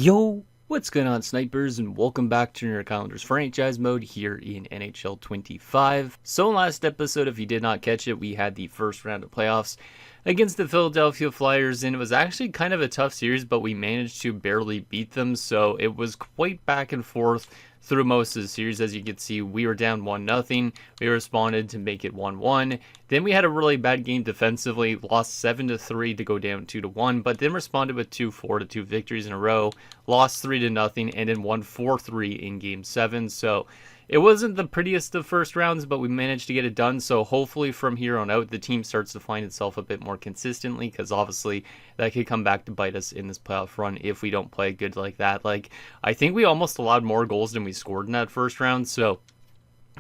Yo, what's going on, snipers, and welcome back to your calendars franchise mode here in NHL 25. So last episode, if you did not catch it, we had the first round of playoffs against the Philadelphia Flyers, and it was actually kind of a tough series, but we managed to barely beat them, so it was quite back and forth through most of the series. As you can see, we were down 1-0. We responded to make it 1-1. Then we had a really bad game defensively, lost 7-3 to go down 2-1, but then responded with 2-4 2 victories in a row, lost 3-0, and then won 4-3 in Game 7. So it wasn't the prettiest of first rounds, but we managed to get it done. So hopefully from here on out, the team starts to find itself a bit more consistently, because obviously that could come back to bite us in this playoff run if we don't play good like that. Like, I think we almost allowed more goals than we scored in that first round. So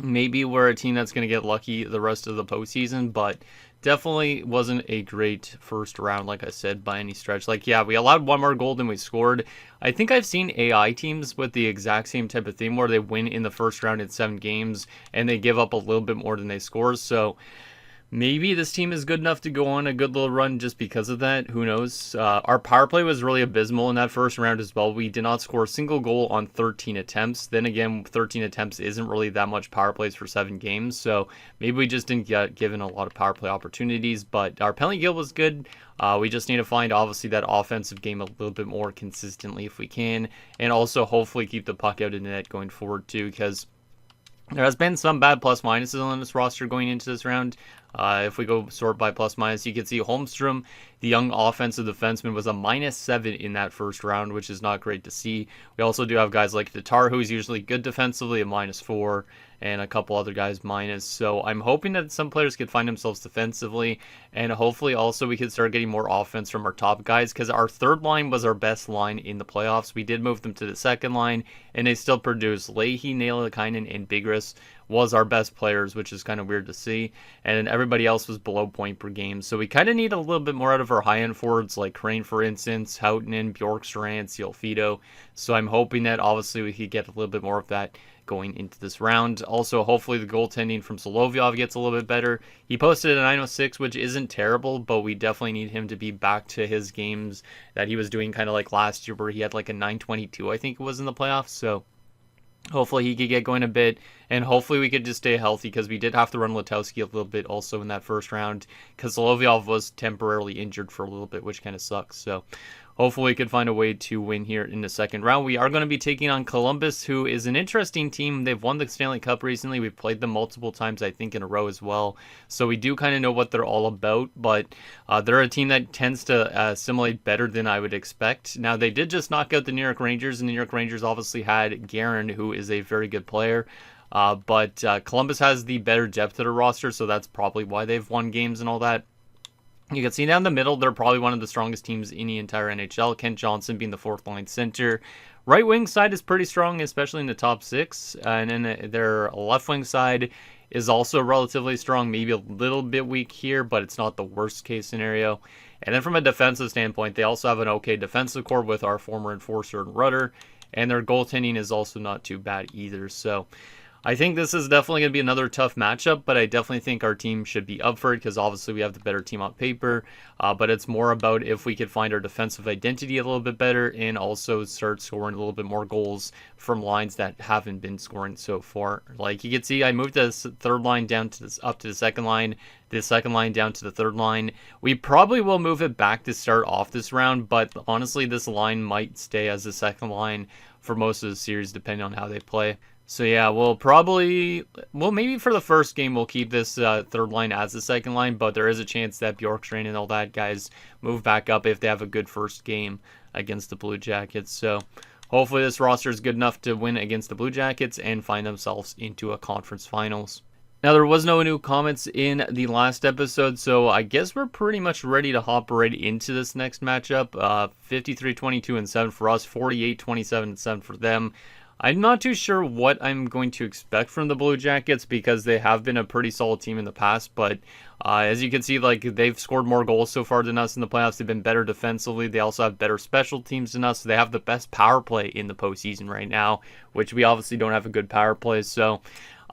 maybe we're a team that's going to get lucky the rest of the postseason, but definitely wasn't a great first round, like I said, by any stretch. Like, yeah, we allowed one more goal than we scored. I think I've seen AI teams with the exact same type of thing where they win in the first round in 7 games and they give up a little bit more than they score. So maybe this team is good enough to go on a good little run just because of that. Who knows? Our power play was really abysmal in that first round as well. We did not score a single goal on 13 attempts. Then again, 13 attempts isn't really that much power plays for 7 games. So maybe we just didn't get given a lot of power play opportunities. But our penalty kill was good. We just need to find, obviously, that offensive game a little bit more consistently if we can. And also, hopefully, keep the puck out of the net going forward, too, because there has been some bad plus minuses on this roster going into this round. If we go sort by plus minus, you can see Holmstrom, the young offensive defenseman, was a -7 in that first round, which is not great to see. We also do have guys like Tatar, who's usually good defensively, a -4, and a couple other guys minus. So I'm hoping that some players could find themselves defensively, and hopefully also we could start getting more offense from our top guys, because our third line was our best line in the playoffs. We did move them to the second line, and they still produced. Leahy, Nailakainen, and Bigris was our best players, which is kind of weird to see, and everybody else was below point per game. So we kind of need a little bit more out of our high-end forwards, like Crane, for instance, Houghton, Bjorkstrand, Ciolfito. So I'm hoping that obviously we could get a little bit more of that going into this round. Also, hopefully the goaltending from Solovyov gets a little bit better. He posted a 906, which isn't terrible, but we definitely need him to be back to his games that he was doing kind of like last year, where he had like a 922, I think it was, in the playoffs. So hopefully he could get going a bit, and hopefully we could just stay healthy, because we did have to run Letowski a little bit also in that first round, because Solovyov was temporarily injured for a little bit, which kind of sucks. So hopefully we could find a way to win here in the second round. We are going to be taking on Columbus, who is an interesting team. They've won the Stanley Cup recently. We've played them multiple times, I think, in a row as well. So we do kind of know what they're all about, but they're a team that tends to assimilate better than I would expect. Now, they did just knock out the New York Rangers, and the New York Rangers obviously had Guerin, who is a very good player. But Columbus has the better depth of the roster, so that's probably why they've won games and all that. You can see down the middle, they're probably one of the strongest teams in the entire NHL. Kent Johnson being the 4th line center. Right wing side is pretty strong, especially in the top 6. And then their left wing side is also relatively strong, maybe a little bit weak here, but it's not the worst case scenario. And then from a defensive standpoint, they also have an okay defensive core with our former enforcer and Rudder. And their goaltending is also not too bad either. So I think this is definitely going to be another tough matchup, but I definitely think our team should be up for it, because obviously we have the better team on paper, but it's more about if we could find our defensive identity a little bit better and also start scoring a little bit more goals from lines that haven't been scoring so far. Like you can see, I moved the third line down to this, up to the second line down to the third line. We probably will move it back to start off this round, but honestly, this line might stay as the second line for most of the series, depending on how they play. So yeah, maybe for the first game we'll keep this third line as the second line, but there is a chance that Bjorkstrand and all that guys move back up if they have a good first game against the Blue Jackets. So hopefully this roster is good enough to win against the Blue Jackets and find themselves into a conference finals. Now, there was no new comments in the last episode, so I guess we're pretty much ready to hop right into this next matchup. 53-22 and 7 for us, 48-27 and 7 for them. I'm not too sure what I'm going to expect from the Blue Jackets, because they have been a pretty solid team in the past, but as you can see, like, they've scored more goals so far than us in the playoffs. They've been better defensively. They also have better special teams than us, so they have the best power play in the postseason right now, which we obviously don't have a good power play. So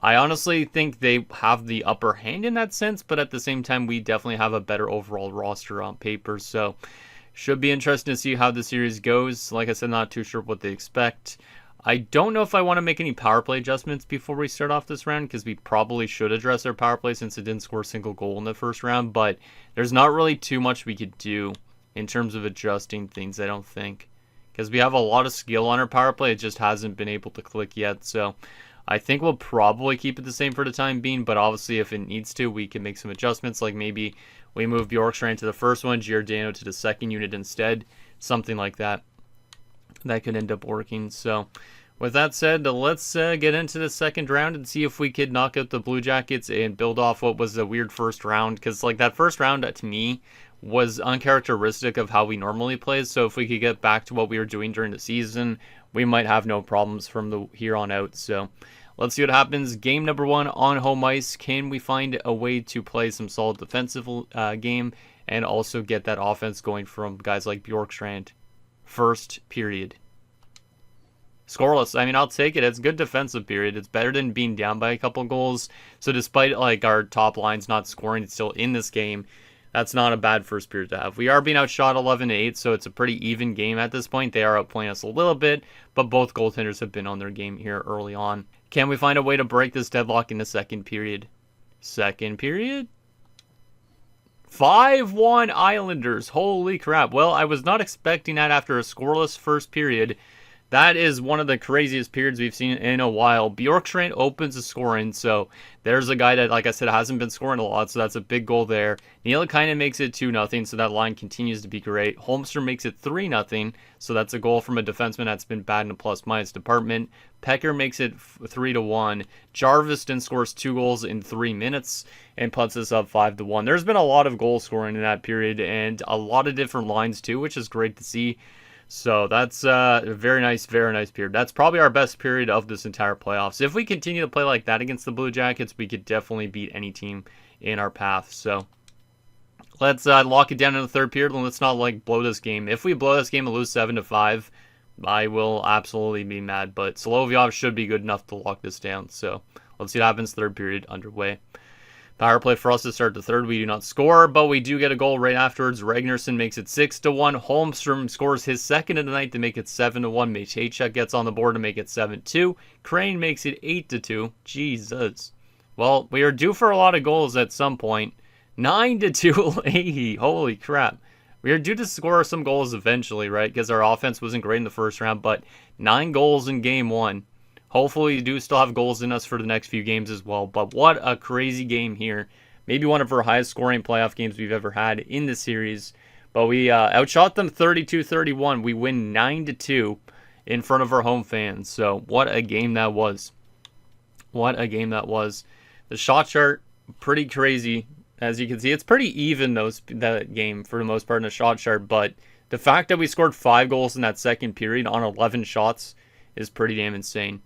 I honestly think they have the upper hand in that sense, but at the same time, we definitely have a better overall roster on paper. So Should be interesting to see how the series goes. Like I said, not too sure what they expect. I don't know if I want to make any power play adjustments before we start off this round, because we probably should address our power play since it didn't score a single goal in the first round, but there's not really too much we could do in terms of adjusting things, I don't think, because we have a lot of skill on our power play. It just hasn't been able to click yet, so I think we'll probably keep it the same for the time being, but obviously if it needs to, we can make some adjustments, like maybe we move Bjorkstrand to the first one, Giordano to the second unit instead, something like that. That could end up working. So with that said, let's get into the second round and see if we could knock out the Blue Jackets and build off what was a weird first round, because like that first round to me was uncharacteristic of how we normally play. So if we could get back to what we were doing during the season, we might have no problems from the here on out. So let's see what happens. Game number 1 on home ice. Can we find a way to play some solid defensive game and also get that offense going from guys like Bjorkstrand? First period. Scoreless. I mean, I'll take it. It's good defensive period. It's better than being down by a couple goals. So despite like our top lines not scoring, it's still in this game. That's not a bad first period to have. We are being outshot 11-8, so it's a pretty even game at this point. They are outplaying us a little bit, but both goaltenders have been on their game here early on. Can we find a way to break this deadlock in the second period? Second period? 5-1 Islanders. Holy crap. Well, I was not expecting that after a scoreless first period. That is one of the craziest periods we've seen in a while. Bjorkstrand opens the scoring, so there's a guy that, like I said, hasn't been scoring a lot, so that's a big goal there. Nielikainen makes it 2-0, so that line continues to be great. Holmstrom makes it 3-0, so that's a goal from a defenseman that's been bad in the plus-minus department. Pecker makes it 3-1. Jarvis then scores 2 goals in 3 minutes and puts us up 5-1. There's been a lot of goal scoring in that period and a lot of different lines too, which is great to see. So that's a very nice period. That's probably our best period of this entire playoffs. If we continue to play like that against the Blue Jackets, we could definitely beat any team in our path. So let's lock it down in the third period, and let's not like blow this game. If we blow this game and lose 7-5, I will absolutely be mad. But Solovyov should be good enough to lock this down. So let's see what happens. Third period underway. Power play for us to start the third. We do not score, but we do get a goal right afterwards. Ragnarsson makes it 6-1. Holmstrom scores his second of the night to make it 7-1. Matejchuk gets on the board to make it 7-2. Crane makes it 8-2. Jesus. Well, we are due for a lot of goals at some point. 9-2 Leahy. Holy crap. We are due to score some goals eventually, right? Because our offense wasn't great in the first round, but 9 goals in game 1. Hopefully, we do still have goals in us for the next few games as well. But what a crazy game here. Maybe one of our highest scoring playoff games we've ever had in the series. But we outshot them 32-31. We win 9-2 in front of our home fans. So what a game that was. What a game that was. The shot chart, pretty crazy. As you can see, it's pretty even that game for the most part in the shot chart. But the fact that we scored 5 goals in that second period on 11 shots is pretty damn insane.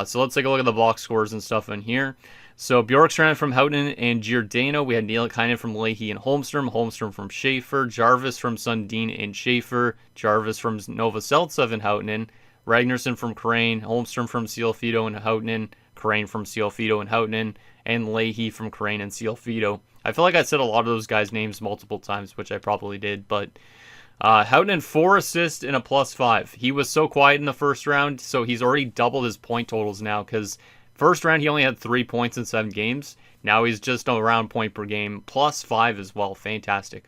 So let's take a look at the box scores and stuff in here. So Bjorkstrand from Houghton and Giordano. We had Nielikainen from Leahy and Holmstrom. Holmstrom from Schaefer. Jarvis from Sundin and Schaefer. Jarvis from Novoseltsov and Houghton. Ragnarsson from Crane. Holmstrom from Cialfido and Houghton. Crane from Cialfido and Houghton. And Leahy from Crane and Cialfido. I feel like I said a lot of those guys' names multiple times, which I probably did, but Houghton 4 assists and a +5. He was so quiet in the first round, so he's already doubled his point totals now, because first round he only had 3 points in 7 games. Now he's just around point per game, +5 as well. Fantastic.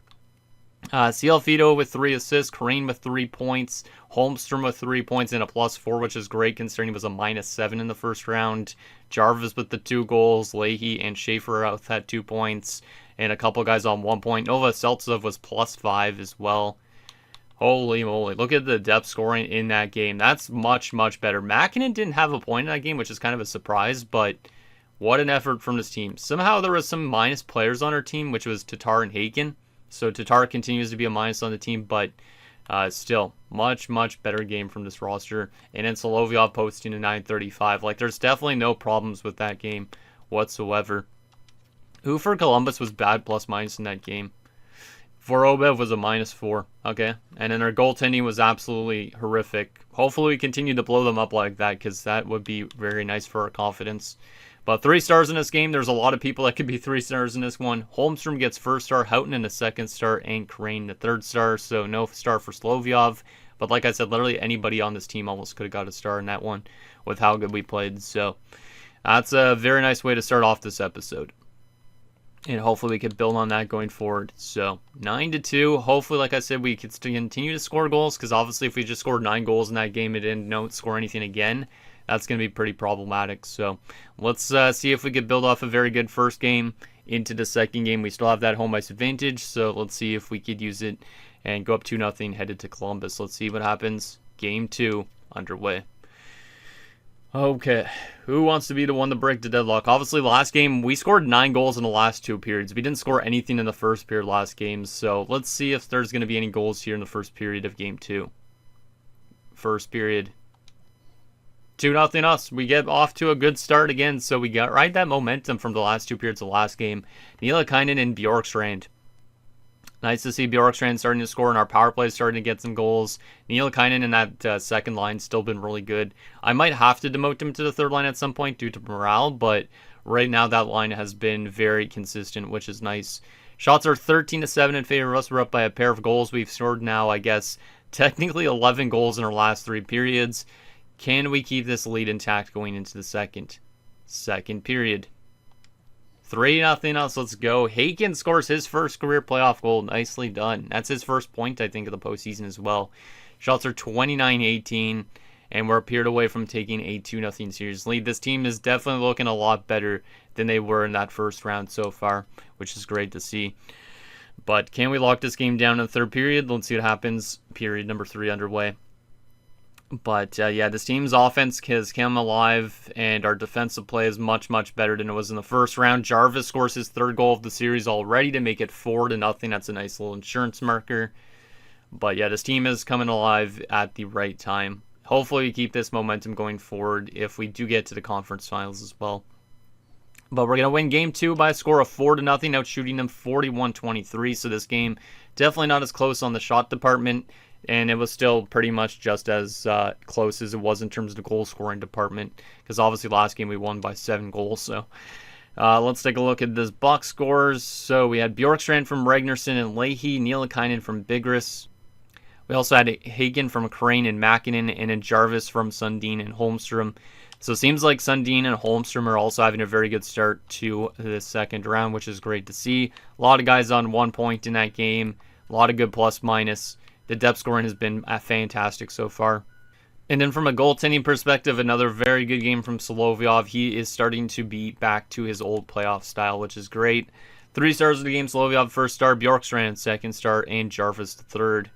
Cialfido with 3 assists, Crane with 3 points, Holmstrom with 3 points and a +4, which is great considering he was a -7 in the first round. Jarvis with the 2 goals, Leahy and Schaefer both had 2 points, and a couple guys on 1 point. Novoseltsov was +5 as well. Holy moly, look at the depth scoring in that game. That's much, much better. Mäkinen didn't have a point in that game, which is kind of a surprise, but what an effort from this team. Somehow there was some minus players on our team, which was Tatar and Haken. So Tatar continues to be a minus on the team, but still, much, much better game from this roster. And then Solovyov posting a 935. Like, there's definitely no problems with that game whatsoever. Who for Columbus was bad plus-minus in that game? Vorobev was a -4. Okay. And then our goaltending was absolutely horrific. Hopefully we continue to blow them up like that, because that would be very nice for our confidence. But 3 stars in this game, there's a lot of people that could be 3 stars in this one. Holmstrom gets first star, Houghton in the second star, and Crane the third star. So no star for Slovyov. But like I said, literally anybody on this team almost could have got a star in that one with how good we played. So that's a very nice way to start off this episode. And hopefully we can build on that going forward. So 9-2. Hopefully, like I said, we can continue to score goals. Because obviously if we just scored 9 goals in that game and don't score anything again, that's going to be pretty problematic. So let's see if we could build off a very good first game into the second game. We still have that home ice advantage. So let's see if we could use it and go up 2-0 headed to Columbus. Let's see what happens. Game 2 underway. Okay, who wants to be the one to break the deadlock? Obviously, last game, we scored 9 goals in the last 2 periods. We didn't score anything in the first period last game, so let's see if there's going to be any goals here in the first period of Game 2. First period. 2-0 us. We get off to a good start again, so we got right that momentum from the last 2 periods of the last game. Nielakainen and Bjorkstrand. Nice to see Bjorkstrand starting to score and our power play starting to get some goals. Nielakainen in that second line still been really good. I might have to demote him to the third line at some point due to morale, but right now that line has been very consistent, which is nice. Shots are 13-7 in favor of us. We're up by a pair of goals. We've scored now, I guess, technically 11 goals in our last 3 periods. Can we keep this lead intact going into the second period? 3-0 us. Let's go. Haken scores his first career playoff goal. Nicely done. That's his first point, I think, of the postseason as well. Shots are 29-18, and we're a period away from taking a 2-0 series lead. This team is definitely looking a lot better than they were in that first round so far, which is great to see. But can we lock this game down in the third period? Let's see what happens. Period number 3 underway. But yeah, this team's offense has come alive, and our defensive play is much, much better than it was in the first round. Jarvis scores his 3rd goal of the series already to make it 4-0. That's a nice little insurance marker. But yeah, this team is coming alive at the right time. Hopefully we keep this momentum going forward if we do get to the conference finals as well. But we're going to win Game 2 by a score of 4-0, out shooting them 41-23. So this game, definitely not as close on the shot department. And it was still pretty much just as close as it was in terms of the goal scoring department. Because obviously last game we won by 7 goals. So let's take a look at this box scores. So we had Bjorkstrand from Ragnarsson and Leahy, Nielakainen from Bigris. We also had Hagen from Crane and Mäkinen, and then Jarvis from Sundin and Holmstrom. So it seems like Sundin and Holmstrom are also having a very good start to the second round, which is great to see. A lot of guys on 1 point in that game. A lot of good plus minus. The depth scoring has been fantastic so far. And then from a goaltending perspective, another very good game from Slovyov. He is starting to be back to his old playoff style, which is great. 3 stars of the game, Slovyov first star, Bjorkstrand second star, and Jarvis the third.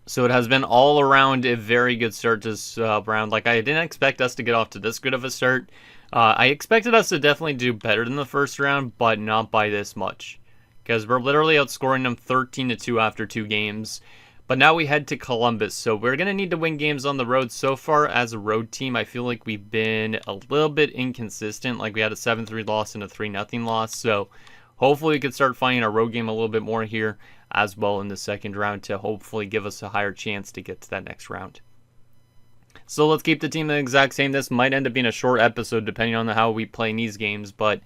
So it has been all around a very good start this round. Like, I didn't expect us to get off to this good of a start. I expected us to definitely do better than the first round, but not by this much. Because we're literally outscoring them 13-2 after 2 games. But now we head to Columbus, so we're going to need to win games on the road. So far, as a road team, I feel like we've been a little bit inconsistent. Like, we had a 7-3 loss and a 3-0 loss, so hopefully we can start finding our road game a little bit more here as well in the second round to hopefully give us a higher chance to get to that next round. So let's keep the team the exact same. This might end up being a short episode depending on how we play in these games, but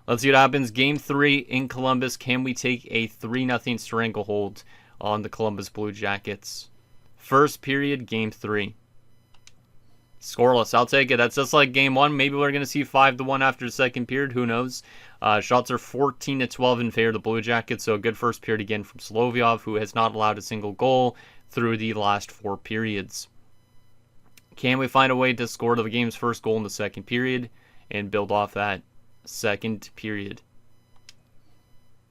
let's see what happens. Game 3 in Columbus. Can we take a 3-0 stranglehold on the Columbus Blue Jackets? First period, Game 3. Scoreless. I'll take it. That's just like Game 1. Maybe we're going to see 5-1 after the second period. Who knows? Shots are 14-12 in favor of the Blue Jackets. So a good first period again from Slovyov, who has not allowed a single goal through the last 4 periods. Can we find a way to score the game's first goal in the second period and build off that second period?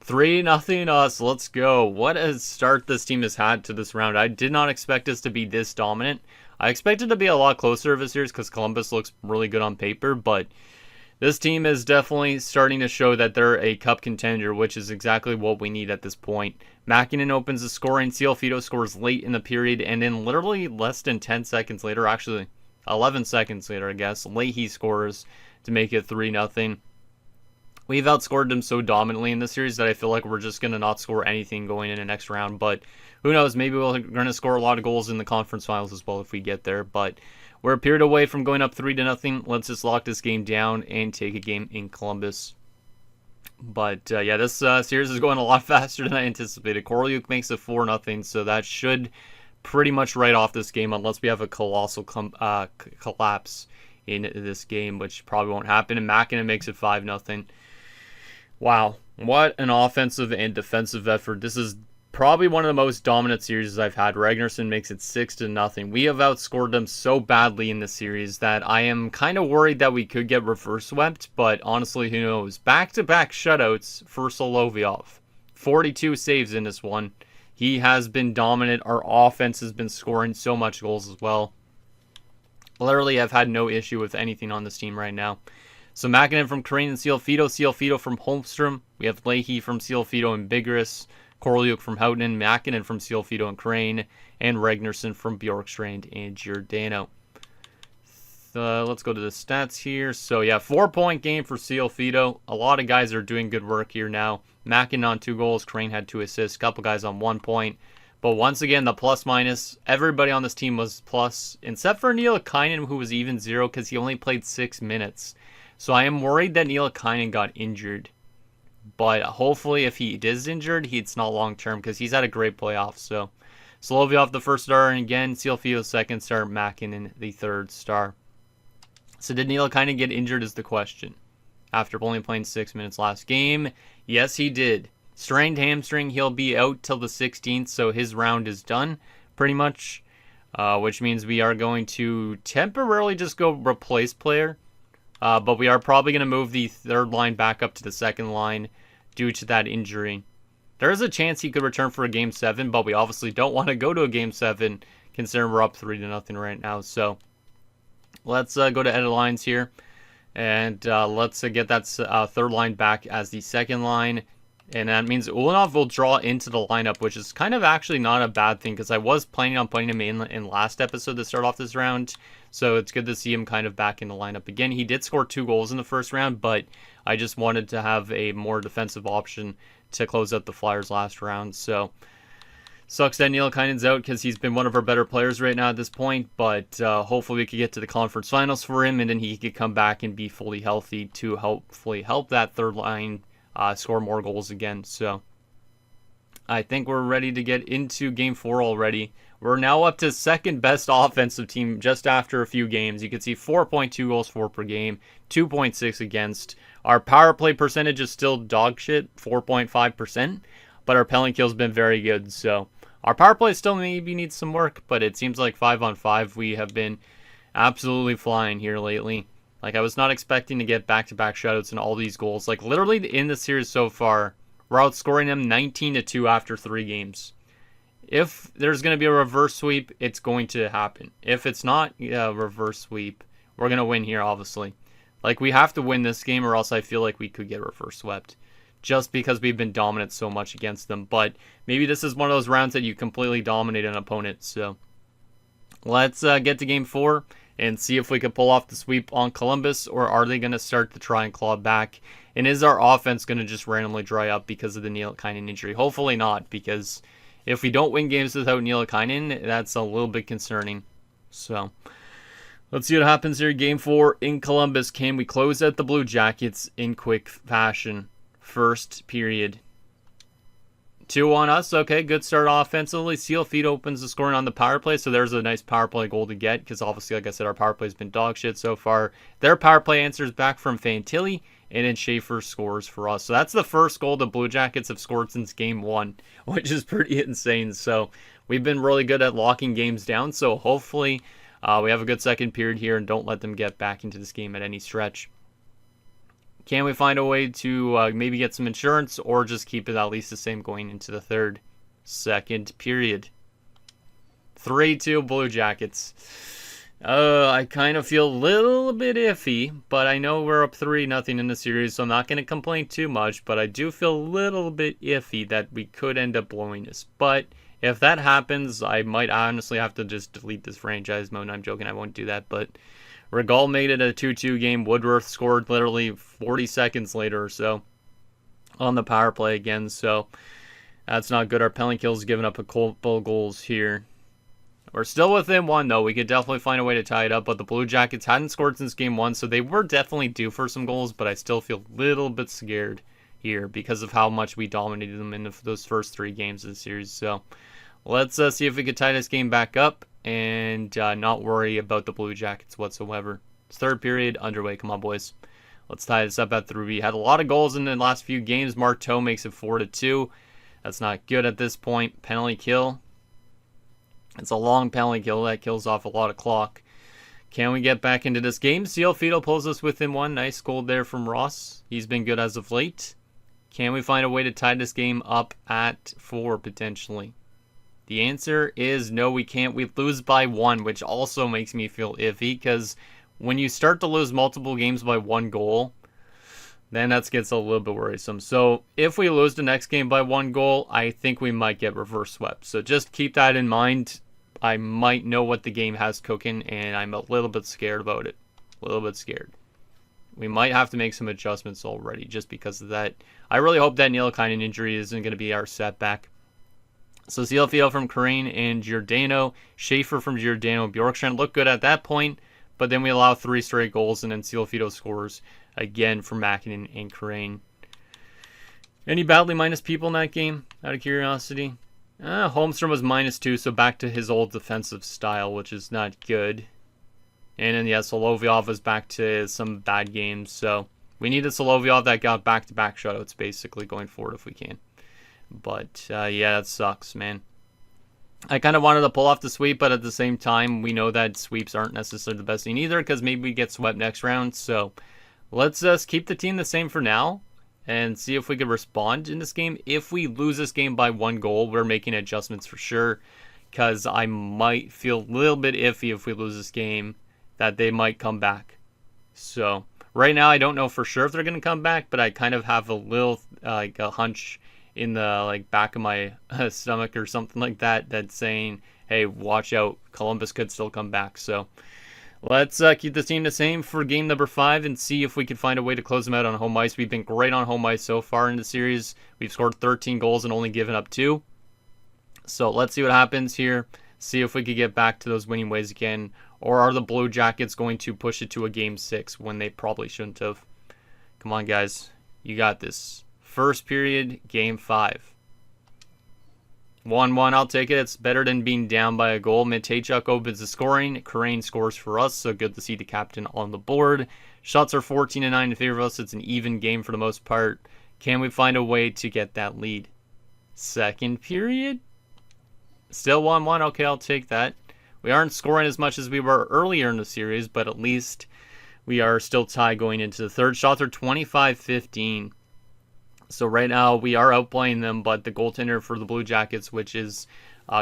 3-0 us. Let's go. What a start this team has had to this round. I did not expect us to be this dominant. I expected to be a lot closer of a series because Columbus looks really good on paper, but this team is definitely starting to show that they're a cup contender, which is exactly what we need at this point. Mäkinen opens the scoring. Cialfito scores late in the period, and then literally less than 10 seconds later, actually 11 seconds later, I guess, Leahy scores to make it 3-0. We've outscored them so dominantly in this series that I feel like we're just going to not score anything going in the next round. But who knows? Maybe we're going to score a lot of goals in the conference finals as well if we get there. But We're a period away from going up 3-0. Let's just lock this game down and take a game in Columbus. But yeah, this series is going a lot faster than I anticipated. Koryuk makes it 4-0, so that should pretty much write off this game unless we have a colossal collapse in this game, which probably won't happen. And Mäkinen makes it 5-0. Wow, what an offensive and defensive effort. This is probably one of the most dominant series I've had. Ragnarsson makes it 6-0. We have outscored them so badly in this series that I am kind of worried that we could get reverse swept, but honestly, who knows? Back-to-back shutouts for Solovyov. 42 saves in this one. He has been dominant. Our offense has been scoring so much goals as well. Literally, I've had no issue with anything on this team right now. So Mäkinen from Crane and Cielfito from Holmstrom. We have Leahy from Cielfito and Bigris. Koryuk from Houghton, Mäkinen from Cielfito and Crane, and Ragnarsson from Bjorkstrand and Giordano. Let's go to the stats here. So yeah, 4-point game for Cielfito. A lot of guys are doing good work here now. Mäkinen on 2 goals, Crane had 2 assists, couple guys on 1 point. But once again, the plus-minus, everybody on this team was plus, except for Nielikainen, who was even 0 because he only played 6 minutes. So I am worried that Nielikainen got injured. But hopefully if he is injured, it's not long-term because he's had a great playoff. So Solovyov the first star, and again, Cielfito second star, Mäkinen the third star. So did Nielikainen get injured is the question. After only playing 6 minutes last game, yes he did. Strained hamstring, he'll be out till the 16th, so his round is done pretty much. Which means we are going to temporarily just go replace player. But we are probably going to move the third line back up to the second line due to that injury. There is a chance he could return for a Game 7, but we obviously don't want to go to a Game 7 considering we're up 3-0 right now. So let's go to edit lines here. And let's get that third line back as the second line. And that means Ulanov will draw into the lineup, which is kind of actually not a bad thing because I was planning on putting him in last episode to start off this round. So it's good to see him kind of back in the lineup again. He did score 2 goals in the first round, but I just wanted to have a more defensive option to close out the Flyers last round. So sucks that Nielikainen's out because he's been one of our better players right now at this point. But hopefully we could get to the conference finals for him, and then he could come back and be fully healthy to hopefully help that third line score more goals again. So I think we're ready to get into Game 4 already. We're now up to second best offensive team just after a few games. You can see 4.2 goals for per game, 2.6 against. Our power play percentage is still dog shit, 4.5%, but our penalty kill has been very good. So our power play still maybe needs some work, but it seems like 5-on-5 we have been absolutely flying here lately. Like, I was not expecting to get back-to-back shutouts and all these goals. Like, literally in the series so far, we're outscoring them 19-2 after 3 games. If there's going to be a reverse sweep, it's going to happen. If it's not a reverse sweep, we're going to win here, obviously. Like, we have to win this game or else I feel like we could get reverse swept. Just because we've been dominant so much against them. But maybe this is one of those rounds that you completely dominate an opponent. So let's get to Game 4. And see if we can pull off the sweep on Columbus, or are they going to start to try and claw back? And is our offense going to just randomly dry up because of the Nielikainen injury? Hopefully not, because if we don't win games without Nielikainen, that's a little bit concerning. So let's see what happens here. Game 4 in Columbus. Can we close out the Blue Jackets in quick fashion? First period. 2 on us. Okay, good start offensively. Cielfito opens the scoring on the power play, so there's a nice power play goal to get, because obviously, like I said, our power play has been dog shit so far. Their power play answers back from Fantilli, and then Schaefer scores for us. So that's the first goal the Blue Jackets have scored since Game 1, which is pretty insane. So we've been really good at locking games down, so hopefully we have a good second period here and don't let them get back into this game at any stretch. Can we find a way to maybe get some insurance or just keep it at least the same going into the second period? 3-2 Blue Jackets. I kind of feel a little bit iffy, but I know we're up 3-0 in the series, so I'm not going to complain too much, but I do feel a little bit iffy that we could end up blowing this. But if that happens, I might honestly have to just delete this franchise mode. I'm joking, I won't do that, but Regal made it a 2-2 game. Woodworth scored literally 40 seconds later or so on the power play again. So that's not good. Our penalty kills giving up a couple goals here. We're still within one, though. We could definitely find a way to tie it up, but the Blue Jackets hadn't scored since game one, so they were definitely due for some goals, but I still feel a little bit scared here because of how much we dominated them in those first 3 games of the series. So let's see if we could tie this game back up and not worry about the Blue Jackets whatsoever. It's third period underway. Come on, boys. Let's tie this up at 3. We had a lot of goals in the last few games. Marteau makes it 4-2. That's not good at this point. Penalty kill. It's a long penalty kill. That kills off a lot of clock. Can we get back into this game? Fido pulls us within 1. Nice goal there from Ross. He's been good as of late. Can we find a way to tie this game up at 4 potentially? The answer is no, we can't. We lose by 1, which also makes me feel iffy because when you start to lose multiple games by 1 goal, then that gets a little bit worrisome. So if we lose the next game by 1 goal, I think we might get reverse swept. So just keep that in mind. I might know what the game has cooking, and I'm a little bit scared about it. A little bit scared. We might have to make some adjustments already just because of that. I really hope that Nielikainen injury isn't going to be our setback. So Fido from Crane and Giordano. Schaefer from Giordano. Bjorkstrand looked good at that point, but then we allow 3 straight goals, and then Fido scores again for Mäkinen and Crane. Any badly minus people in that game, out of curiosity? Holmstrom was -2, so back to his old defensive style, which is not good. And then, Solovyov was back to some bad games, so we needed Solovyov that got back-to-back shutouts, basically, going forward if we can. But, that sucks, man. I kind of wanted to pull off the sweep, but at the same time, we know that sweeps aren't necessarily the best thing either, because maybe we get swept next round, so let's just keep the team the same for now and see if we can respond in this game. If we lose this game by 1 goal, we're making adjustments for sure, because I might feel a little bit iffy if we lose this game that they might come back. So right now I don't know for sure if they're going to come back, but I kind of have a little a hunch in the back of my stomach or something like that that's saying, hey, watch out, Columbus could still come back. So let's keep the team the same for game number 5 and see if we can find a way to close them out on home ice. We've been great on home ice so far in the series. We've scored 13 goals and only given up 2. So let's see what happens here. See if we could get back to those winning ways again. Or are the Blue Jackets going to push it to a game 6 when they probably shouldn't have? Come on, guys. You got this. First period, game 5. 1-1, I'll take it. It's better than being down by a goal. Matejchuk opens the scoring. Crane scores for us, so good to see the captain on the board. Shots are 14-9 in favor of us. It's an even game for the most part. Can we find a way to get that lead? Second period? Still 1-1. Okay, I'll take that. We aren't scoring as much as we were earlier in the series, but at least we are still tied going into the third. Shots are 25-15. So right now we are outplaying them, but the goaltender for the Blue Jackets, which is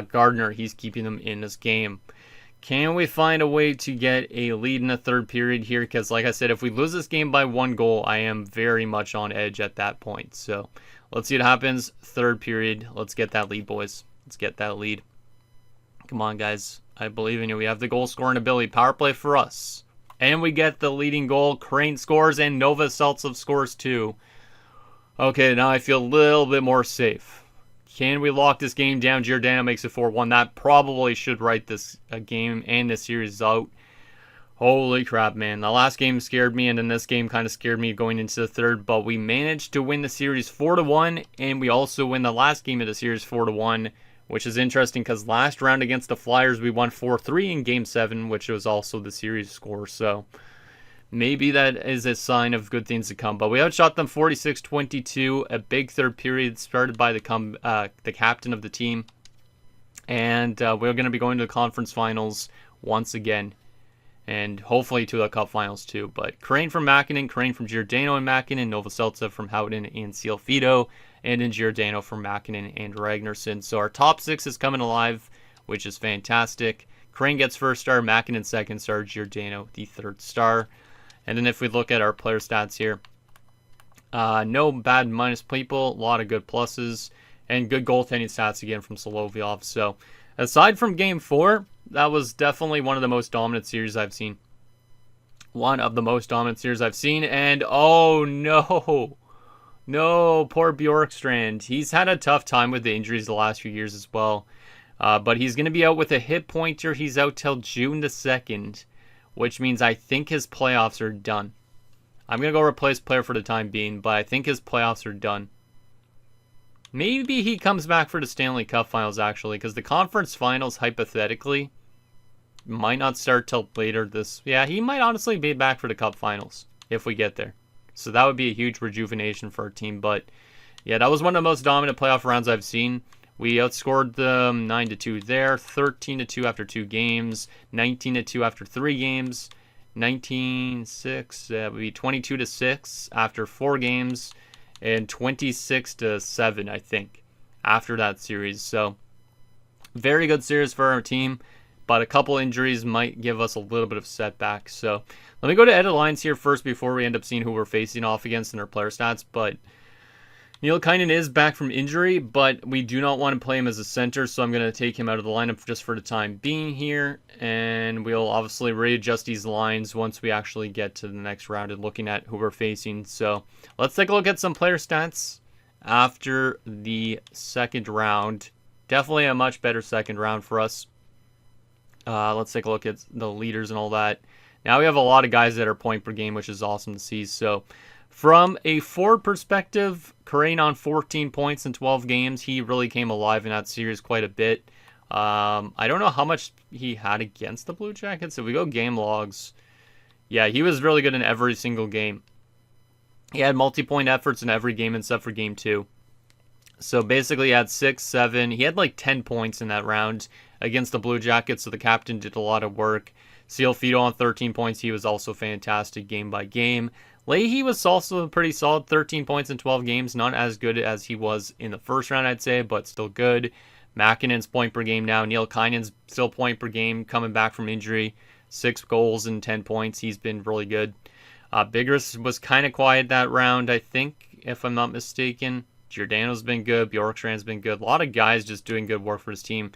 Gardner, he's keeping them in this game. Can we find a way to get a lead in the third period here? Because like I said, if we lose this game by 1 goal, I am very much on edge at that point. So let's see what happens. Third period. Let's get that lead, boys. Let's get that lead. Come on, guys. I believe in you. We have the goal scoring ability. Power play for us. And we get the leading goal. Crane scores and Novoseltsov scores too. Okay, now I feel a little bit more safe. Can we lock this game down? Giordano makes it 4-1. That probably should write this game and this series out. Holy crap, man. The last game scared me, and then this game kind of scared me going into the third. But we managed to win the series 4-1, and we also win the last game of the series 4-1, which is interesting because last round against the Flyers, we won 4-3 in Game 7, which was also the series score. So maybe that is a sign of good things to come. But we outshot them 46-22. A big third period started by the captain of the team. And we're going to be going to the conference finals once again. And hopefully to the cup finals too. But Crane from Mäkinen, Crane from Giordano and Mäkinen, Novoseltsov from Howden and Fido, and then Giordano from Mäkinen and Ragnarsson. So our top 6 is coming alive, which is fantastic. Crane gets first star, Mäkinen second star, Giordano the third star. And then if we look at our player stats here, no bad minus people, a lot of good pluses, and good goaltending stats again from Solovyov. So aside from Game 4, that was definitely one of the most dominant series I've seen. One of the most dominant series I've seen. And oh no. No, poor Bjorkstrand. He's had a tough time with the injuries the last few years as well. But he's going to be out with a hip pointer. He's out till June the 2nd, which means I think his playoffs are done. I'm going to go replace player for the time being, but I think his playoffs are done. Maybe he comes back for the Stanley Cup Finals, actually, because the conference finals, hypothetically, might not start till later this... Yeah, he might honestly be back for the Cup Finals if we get there. So that would be a huge rejuvenation for our team. But yeah, that was one of the most dominant playoff rounds I've seen. We outscored them 9-2 there, 13-2 after 2 games, 19-2 after 3 games, 19-6, that would be 22-6 after 4 games, and 26-7, I think, after that series. So very good series for our team, but a couple injuries might give us a little bit of setback. So let me go to edit lines here first before we end up seeing who we're facing off against in our player stats. But Nielkainen is back from injury, but we do not want to play him as a center, so I'm going to take him out of the lineup just for the time being here, and we'll obviously readjust these lines once we actually get to the next round and looking at who we're facing. So let's take a look at some player stats after the second round. Definitely a much better second round for us. Let's take a look at the leaders and all that. Now we have a lot of guys that are point per game, which is awesome to see. So from a forward perspective, Karain on 14 points in 12 games. He really came alive in that series quite a bit. I don't know how much he had against the Blue Jackets. If we go game logs, yeah, he was really good in every single game. He had multi-point efforts in every game except for game 2. So basically he had 6, 7. He had like 10 points in that round against the Blue Jackets, so the captain did a lot of work. Seal Fido on 13 points. He was also fantastic game by game. Leahy was also pretty solid, 13 points in 12 games. Not as good as he was in the first round, I'd say, but still good. Makinen's point per game now. Nielkainen's still point per game, coming back from injury. 6 goals and 10 points. He's been really good. Bigris was kind of quiet that round, I think, if I'm not mistaken. Giordano's been good. Bjorkstrand's been good. A lot of guys just doing good work for his team.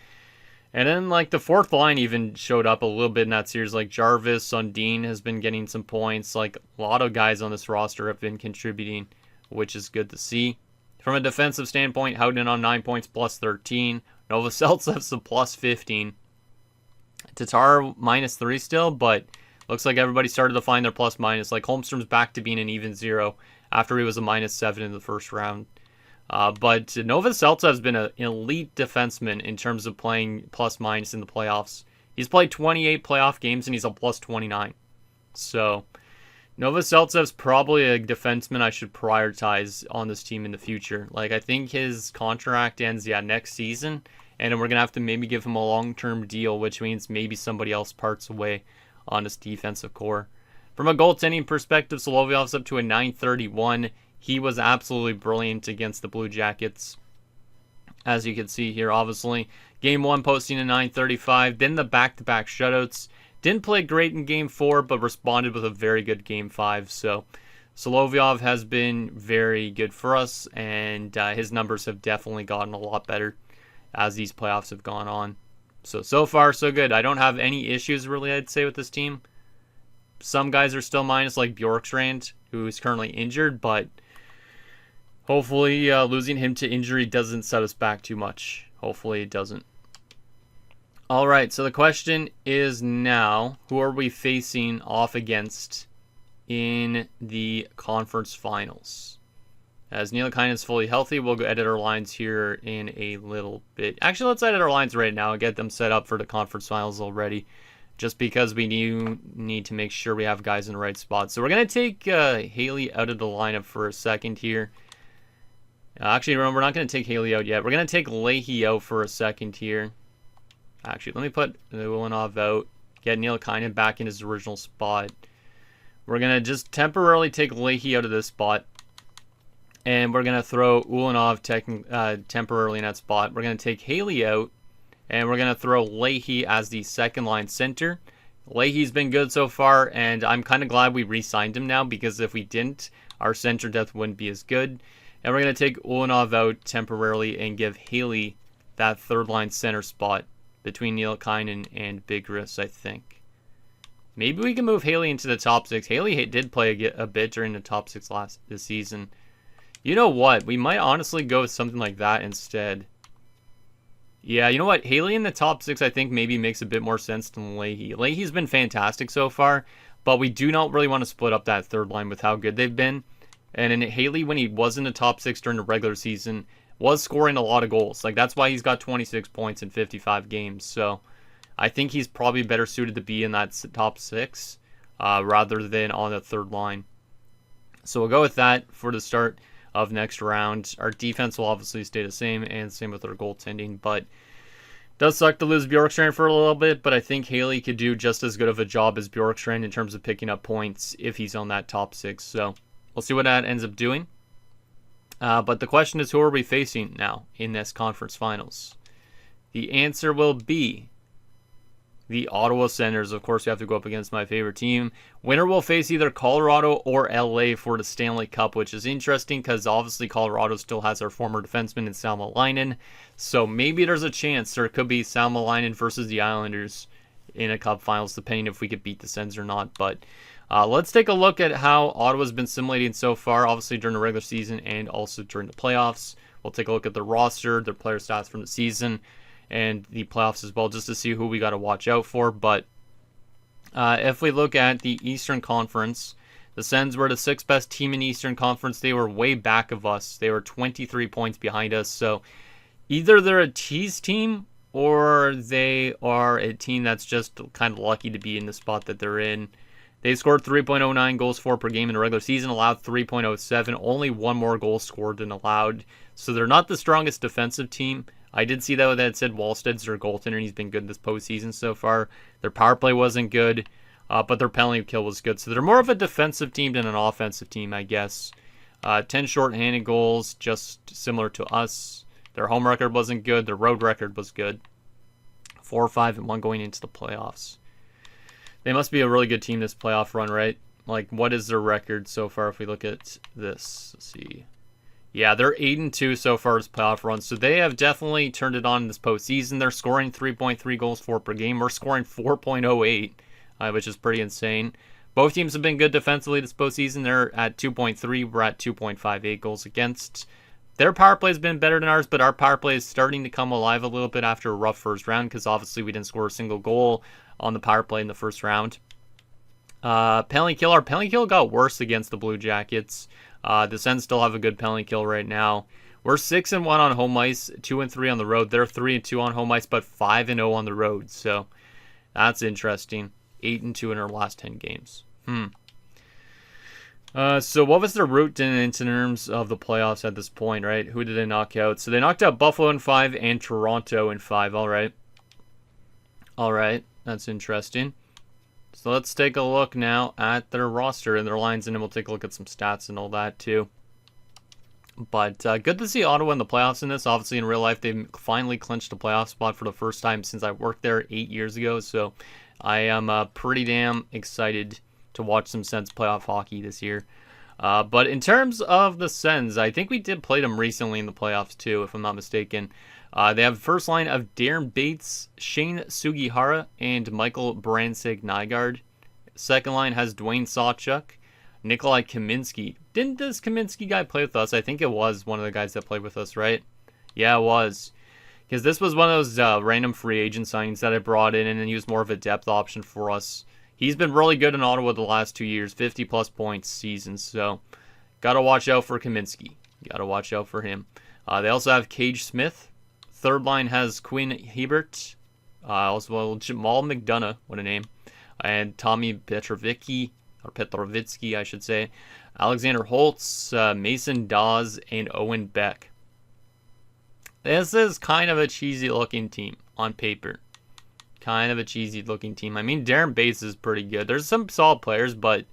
And then, like, the fourth line even showed up a little bit in that series. Like, Jarvis, Sundin has been getting some points. Like, a lot of guys on this roster have been contributing, which is good to see. From a defensive standpoint, Howden on 9 points, plus 13. Novoseltsev's a plus 15. Tatar, minus 3 still, but looks like everybody started to find their plus minus. Like, Holmstrom's back to being an even 0 after he was a minus 7 in the first round. But Novoseltsev's been an elite defenseman in terms of playing plus minus in the playoffs. He's played 28 playoff games and he's a plus 29. So Novoseltsev's probably a defenseman I should prioritize on this team in the future. Like, I think his contract ends next season, and we're gonna have to maybe give him a long-term deal, which means maybe somebody else parts away on his defensive core. From a goaltending perspective, Solovyov's up to a .931. He was absolutely brilliant against the Blue Jackets, as you can see here, obviously. Game 1 posting a .935. Then the back-to-back shutouts. Didn't play great in Game 4, but responded with a very good Game 5. So Solovyov has been very good for us, and his numbers have definitely gotten a lot better as these playoffs have gone on. So far, so good. I don't have any issues, really, I'd say, with this team. Some guys are still minus, like Bjorkstrand, who is currently injured, but hopefully losing him to injury doesn't set us back too much. Hopefully it doesn't. All right, so the question is now, who are we facing off against in the conference finals? As Nielkainen is fully healthy, we'll go edit our lines here in a little bit. Actually, let's edit our lines right now and get them set up for the conference finals already, just because we need to make sure we have guys in the right spot. So we're going to take Haley out of the lineup for a second here. Actually, remember, we're not going to take Haley out yet. We're going to take Leahy out for a second here. Actually, let me put Ulanov out. Get Nielkainen back in his original spot. We're going to just temporarily take Leahy out of this spot. And we're going to throw Ulanov temporarily in that spot. We're going to take Haley out. And we're going to throw Leahy as the second line center. Leahy's been good so far. And I'm kind of glad we re-signed him now, because if we didn't, our center depth wouldn't be as good. And we're going to take Ulanov out temporarily and give Haley that third line center spot between Nielkainen and Bigris, I think. Maybe we can move Haley into the top 6. Haley did play a bit during the top 6 this season. You know what? We might honestly go with something like that instead. Yeah, you know what? Haley in the top 6, I think maybe makes a bit more sense than Leahy. Leahy's been fantastic so far, but we do not really want to split up that third line with how good they've been. And in Haley, when he was in the top 6 during the regular season, was scoring a lot of goals. Like, that's why he's got 26 points in 55 games. So I think he's probably better suited to be in that top 6 rather than on the third line. So we'll go with that for the start of next round. Our defense will obviously stay the same, and same with our goaltending, but it does suck to lose Bjorkstrand for a little bit, but I think Haley could do just as good of a job as Bjorkstrand in terms of picking up points if he's on that top 6. So we'll see what that ends up doing. But the question is, who are we facing now in this conference finals? The answer will be the Ottawa Senators. Of course, we have to go up against my favorite team. Winner will face either Colorado or LA for the Stanley Cup, which is interesting because obviously Colorado still has our former defenseman in Salmelainen. So maybe there's a chance there could be Salmelainen versus the Islanders in a Cup Finals, depending if we could beat the Sens or not. But let's take a look at how Ottawa's been simulating so far, obviously during the regular season and also during the playoffs. We'll take a look at the roster, their player stats from the season, and the playoffs as well, just to see who we got to watch out for. But if we look at the Eastern Conference, the Sens were the 6th best team in the Eastern Conference. They were way back of us. They were 23 points behind us. So either they're a tease team or they are a team that's just kind of lucky to be in the spot that they're in. They scored 3.09 goals for per game in the regular season, allowed 3.07, only one more goal scored than allowed. So they're not the strongest defensive team. I did see that it said Wallsted's their goaltender, and he's been good this postseason so far. Their power play wasn't good, but their penalty kill was good. So they're more of a defensive team than an offensive team, I guess. 10 shorthanded goals, just similar to us. Their home record wasn't good. Their road record was good. 4-5-1 going into the playoffs. They must be a really good team this playoff run, right? Like, what is their record so far if we look at this? Let's see. Yeah, they're 8-2 so far as playoff runs, so they have definitely turned it on in this postseason. They're scoring 3.3 goals for per game. We're scoring 4.08, which is pretty insane. Both teams have been good defensively this postseason. They're at 2.3. We're at 2.58 goals against. Their power play has been better than ours, but our power play is starting to come alive a little bit after a rough first round because obviously we didn't score a single goal on the power play in the first round. Penalty kill. Our penalty kill got worse against the Blue Jackets. The Sens still have a good penalty kill right now. We're 6-1 on home ice, 2-3 on the road. They're 3-2 on home ice, but 5-0 on the road. So that's interesting. 8-2 in our last 10 games. So what was their route in terms of the playoffs at this point, right? Who did they knock out? So they knocked out Buffalo in 5 and Toronto in 5. All right. That's interesting. So let's take a look now at their roster and their lines, and then we'll take a look at some stats and all that too. But good to see Ottawa in the playoffs in this. Obviously, in real life, they finally clinched a playoff spot for the first time since I worked there 8 years ago. So I am pretty damn excited to watch some Sens playoff hockey this year. But in terms of the Sens, I think we did play them recently in the playoffs too, if I'm not mistaken. They have the first line of Darren Bates, Shane Sugihara, and Michael Bransig-Nygaard. Second line has Dwayne Sawchuk, Nikolai Kaminsky. Didn't this Kaminsky guy play with us? I think it was one of the guys that played with us, right? Yeah, it was. Because this was one of those random free agent signings that I brought in, and then he was more of a depth option for us. He's been really good in Ottawa the last 2 years, 50-plus points season, so got to watch out for Kaminsky. Got to watch out for him. They also have Cage Smith. Third line has Quinn Hebert, also Jamal McDonough, what a name, and Tommy Petrovitsky, I should say, Alexander Holtz, Mason Dawes, and Owen Beck. This is kind of a cheesy looking team on paper. Kind of a cheesy looking team. I mean, Darren Bates is pretty good. There's some solid players, but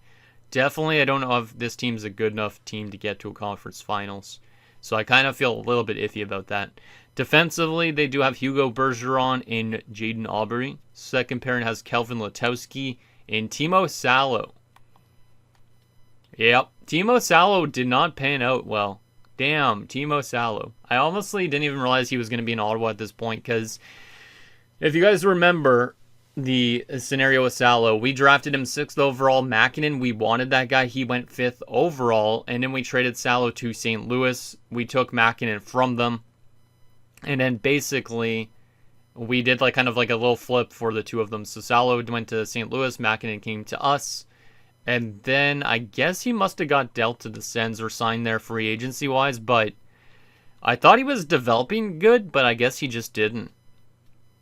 definitely I don't know if this team's a good enough team to get to a conference finals. So I kind of feel a little bit iffy about that. Defensively, they do have Hugo Bergeron and Jaden Aubrey. Second pairing has Kelvin Letowski and Timo Salo. Yep, Timo Salo did not pan out well. Damn, Timo Salo. I honestly didn't even realize he was going to be in Ottawa at this point because if you guys remember the scenario with Salo, we drafted him 6th overall. Mäkinen, we wanted that guy. He went 5th overall, and then we traded Salo to St. Louis. We took Mäkinen from them. And then basically, we did like kind of like a little flip for the two of them. So Salo went to St. Louis, Makinen came to us. And then I guess he must have got dealt to the Sens or signed there free agency wise, but I thought he was developing good, but I guess he just didn't.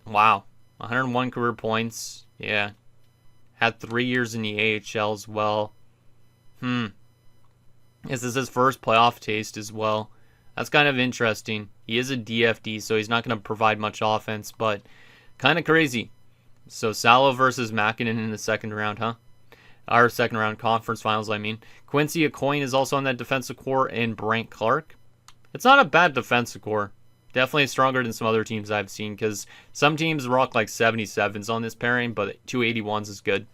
Wow. 101 career points. Yeah. Had 3 years in the AHL as well. This is his first playoff taste as well. That's kind of interesting. He is a DFD, so he's not going to provide much offense, but kind of crazy. So Salo versus Makinen in the second round, huh? Our second round conference finals, I mean. Quincy Acoin is also on that defensive core, and Brandt Clark. It's not a bad defensive core. Definitely stronger than some other teams I've seen, because some teams rock like 77s on this pairing, but 281s is good.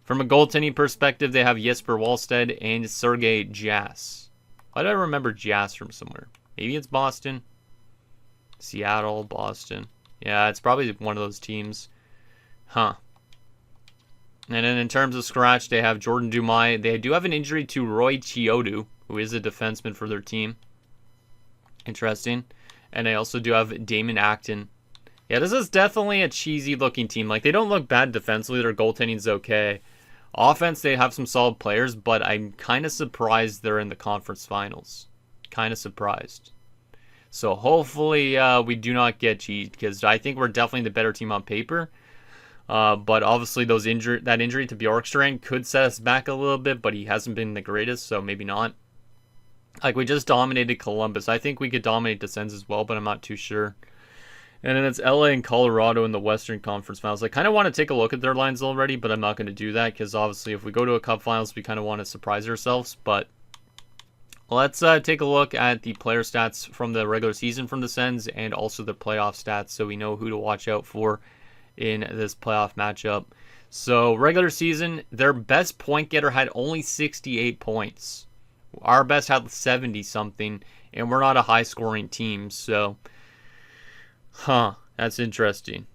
From a goaltending perspective, they have Jesper Wallstedt and Sergei Jas. Why do I remember Jas from somewhere? Maybe it's Boston? Seattle, Boston. Yeah, it's probably one of those teams. Huh. And then in terms of scratch, they have Jordan Dumais. They do have an injury to Roy Chiodu, who is a defenseman for their team. Interesting. And they also do have Damon Acton. Yeah, this is definitely a cheesy looking team. Like, they don't look bad defensively. Their goaltending's okay. Offense, they have some solid players, but I'm kind of surprised they're in the conference finals. Kind of surprised. So hopefully we do not get cheated, because I think we're definitely the better team on paper. But obviously that injury to Bjorkstrand could set us back a little bit, but he hasn't been the greatest, so maybe not. Like, we just dominated Columbus. I think we could dominate the Sens as well, but I'm not too sure. And then it's LA and Colorado in the Western Conference Finals. I kind of want to take a look at their lines already, but I'm not going to do that, because obviously if we go to a Cup Finals, we kind of want to surprise ourselves. But let's take a look at the player stats from the regular season from the Sens, and also the playoff stats, so we know who to watch out for in this playoff matchup. So regular season, their best point getter had only 68 points. Our best had 70 something, and we're not a high scoring team, so that's interesting.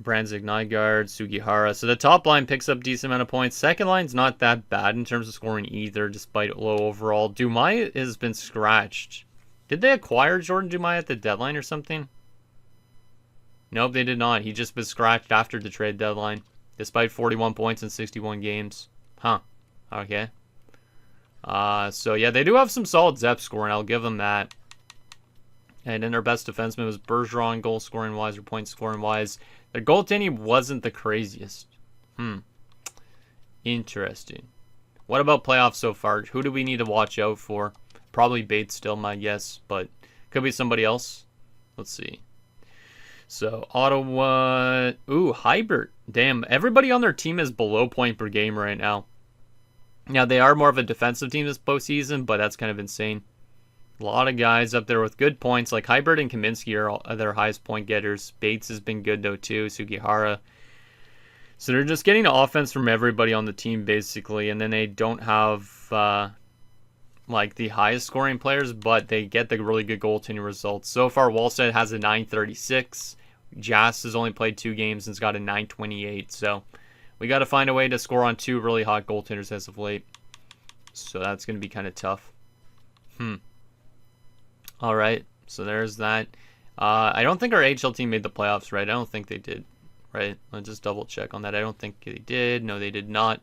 Brandzik, Nygaard, Sugihara. So the top line picks up decent amount of points. Second line's not that bad in terms of scoring either, despite low overall. Dumais has been scratched. Did they acquire Jordan Dumais at the deadline or something? Nope, they did not. He just was scratched after the trade deadline, despite 41 points in 61 games. Okay. So yeah, they do have some solid depth scoring. I'll give them that. And then their best defenseman was Bergeron, goal scoring wise or point scoring wise. Their goaltending wasn't the craziest. Interesting. What about playoffs so far? Who do we need to watch out for? Probably Bates still, my guess, but could be somebody else. Let's see. So Ottawa. Ooh, Hybert. Damn, everybody on their team is below point per game right now. Now, they are more of a defensive team this postseason, but that's kind of insane. A lot of guys up there with good points, like Hybert and Kaminsky are their highest point getters. Bates has been good, though, too. Sugihara. So they're just getting offense from everybody on the team, basically. And then they don't have, like, the highest scoring players, but they get the really good goaltending results. So far, Wallstedt has a 936. Jas has only played 2 games and has got a 928. So we got to find a way to score on 2 really hot goaltenders as of late. So that's going to be kind of tough. All right, so there's that. I don't think our AHL team made the playoffs, right? I don't think they did, right? Let's just double check on that. I don't think they did. No, they did not.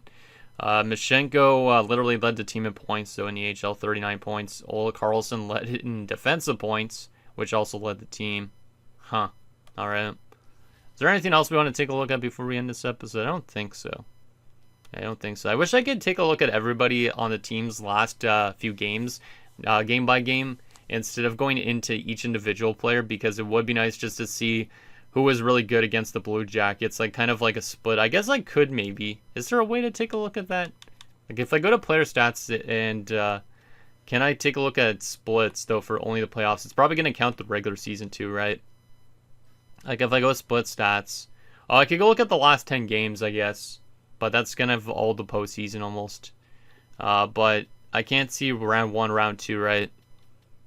Mishenko literally led the team in points, so in the AHL, 39 points. Ola Carlson led it in defensive points, which also led the team. All right. Is there anything else we want to take a look at before we end this episode? I don't think so. I wish I could take a look at everybody on the team's last few games, game by game, instead of going into each individual player, because it would be nice just to see who was really good against the Blue Jackets, like kind of like a split. I guess I could maybe. Is there a way to take a look at that? Like if I go to player stats and can I take a look at splits though for only the playoffs? It's probably going to count the regular season too, right? Like if I go split stats, I could go look at the last 10 games, I guess, but that's kind of all the postseason almost. But I can't see round 1, round 2, right?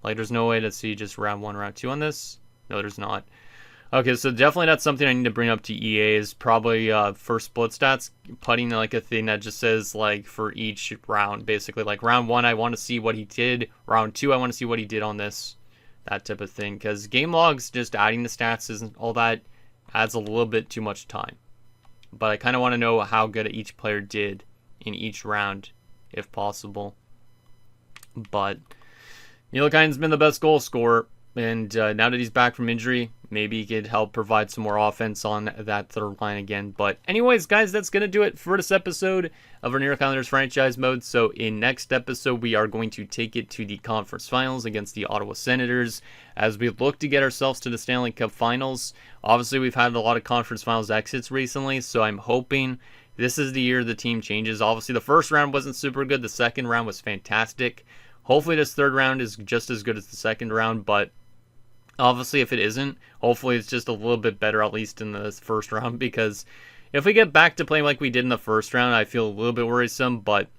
Like, there's no way to see just round 1, round 2 on this? No, there's not. Okay, so definitely that's something I need to bring up to EA is probably for split stats, putting like a thing that just says like for each round, basically. Like round 1, I want to see what he did. Round 2, I want to see what he did on this. That type of thing. Because game logs, just adding the stats isn't all that adds a little bit too much time. But I kind of want to know how good each player did in each round, if possible. But Ntilikänen's been the best goal scorer, and now that he's back from injury, maybe he could help provide some more offense on that third line again. But anyways, guys, that's going to do it for this episode of our New York Islanders franchise mode. So in next episode, we are going to take it to the conference finals against the Ottawa Senators as we look to get ourselves to the Stanley Cup finals. Obviously, we've had a lot of conference finals exits recently, so I'm hoping this is the year the team changes. Obviously, the first round wasn't super good. The second round was fantastic. Hopefully, this third round is just as good as the second round, but obviously, if it isn't, hopefully it's just a little bit better, at least in the first round, because if we get back to playing like we did in the first round, I feel a little bit worrisome, but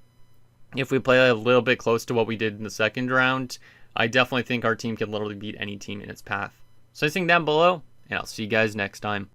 if we play a little bit close to what we did in the second round, I definitely think our team can literally beat any team in its path. So I think down below, and I'll see you guys next time.